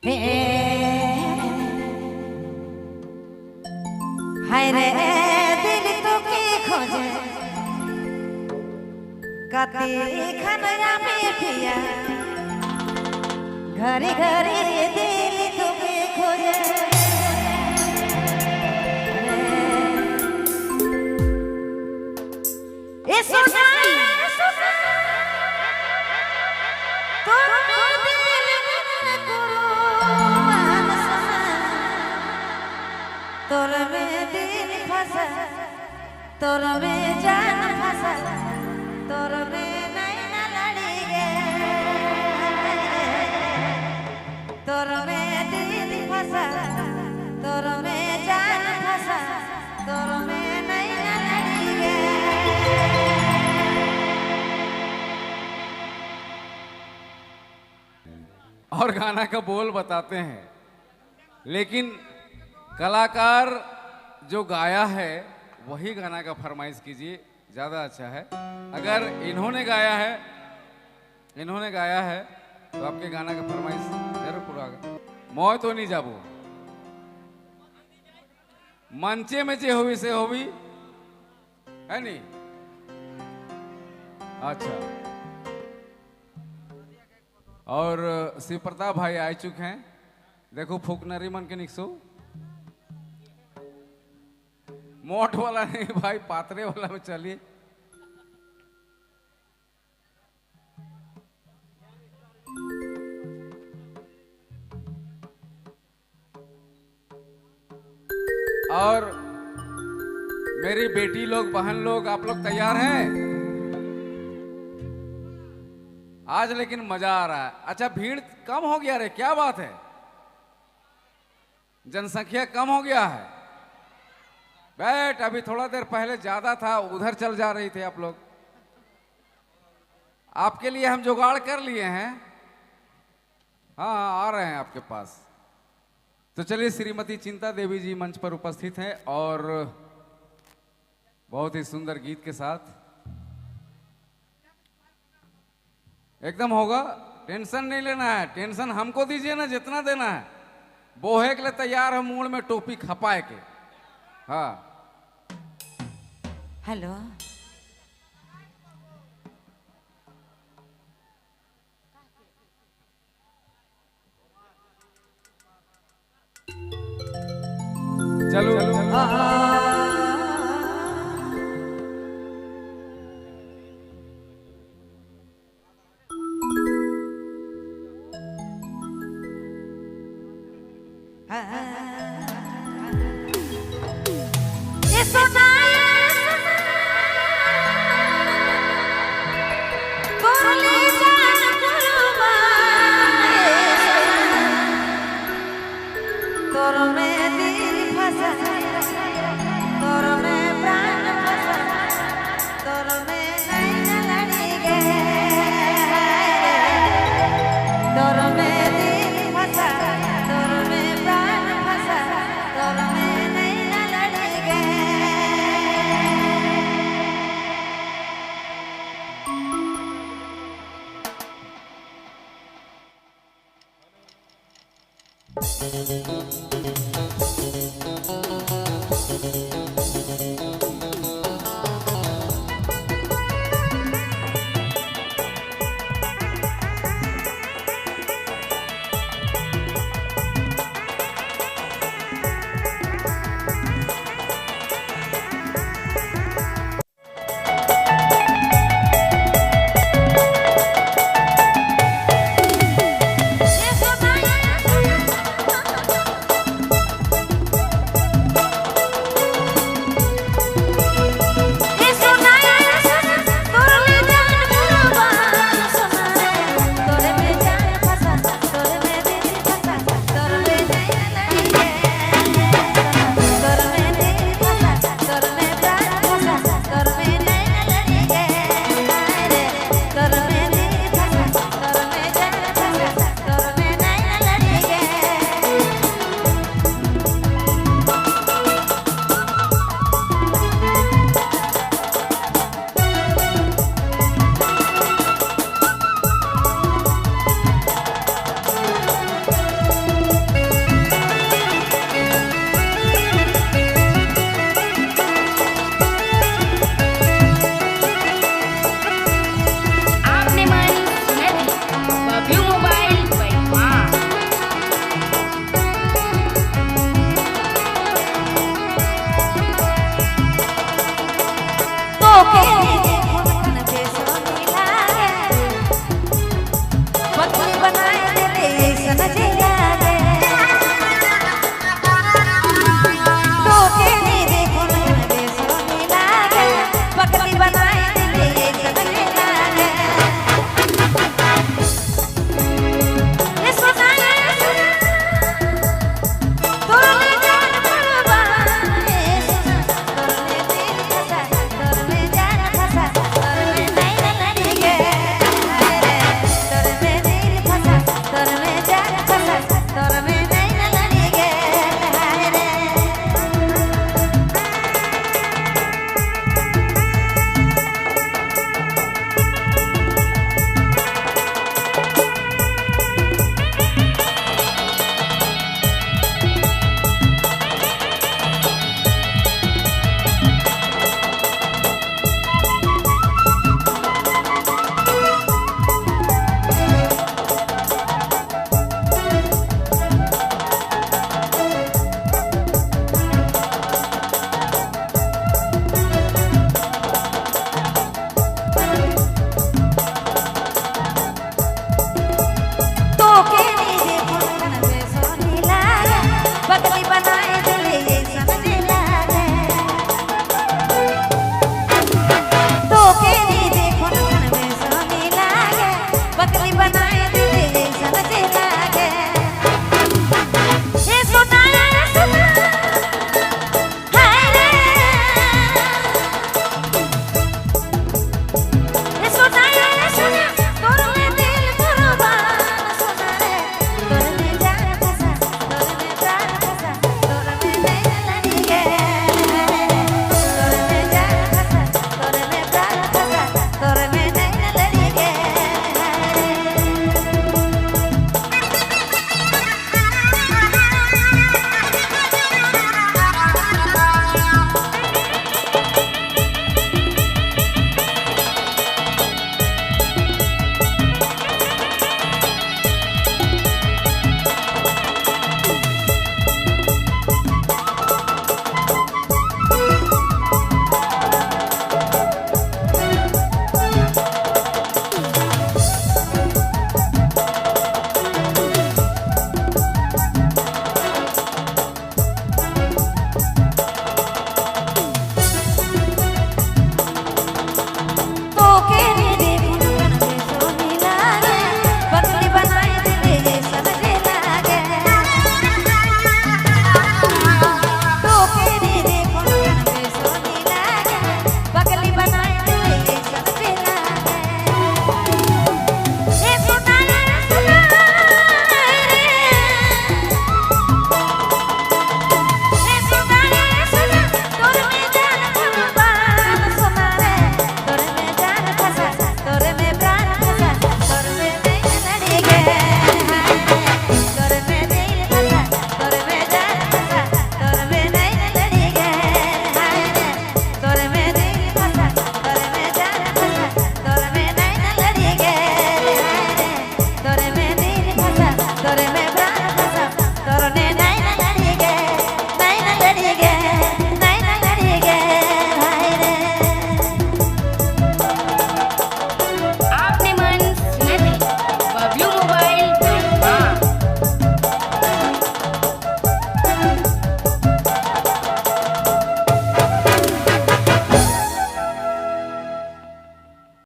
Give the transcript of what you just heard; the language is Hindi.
हाय रे दिल तो के खोजे कते खनया में पिया घरे घरे दिल तो के खोजे ए सोना तो दिल में कुर्बान सोना तोर में दिल फंसा तोर में जान फंसा तोर में नैना लड़ी गे तोर में दिल फंसा तोर में जान फंसा तोर में नैना लड़ी गे। और गाना का बोल बताते हैं, लेकिन कलाकार जो गाया है वही गाना का फरमाइश कीजिए, ज़्यादा अच्छा है। अगर इन्होंने गाया है तो आपके गाना का फरमाइश जरूर पूरा होगा। मोय तो नहीं जाबो मंचे में जे होवी से होवी है नहीं। अच्छा, और शिव प्रताप भाई आ चुके हैं। देखो फूकनरी मन के निकसो मोट वाला नहीं भाई, पातरे वाला में चलिए। और मेरी बेटी लोग, बहन लोग, आप लोग तैयार हैं? आज लेकिन मजा आ रहा है। अच्छा, भीड़ कम हो गया रे, क्या बात है? जनसंख्या कम हो गया है। बैठ, अभी थोड़ा देर पहले ज्यादा था, उधर चल जा रही थे आप लोग। आपके लिए हम जुगाड़ कर लिए हैं। हाँ, आ रहे हैं आपके पास। तो चलिए, श्रीमती चिंता देवी जी मंच पर उपस्थित हैं और बहुत ही सुंदर गीत के साथ। एकदम होगा, टेंशन नहीं लेना है। टेंशन हमको दीजिए ना, जितना देना है। बोहे के लिए तैयार है, मूड में टोपी खपाए के। हाँ, हेलो, चलो, तोर में दिल फंसा तोर में प्राण फंसा तोर में नैना लड़ी गे तोर में दिल फंसा तोर में प्राण फंसा तोर में नैना लड़ी गे। बजे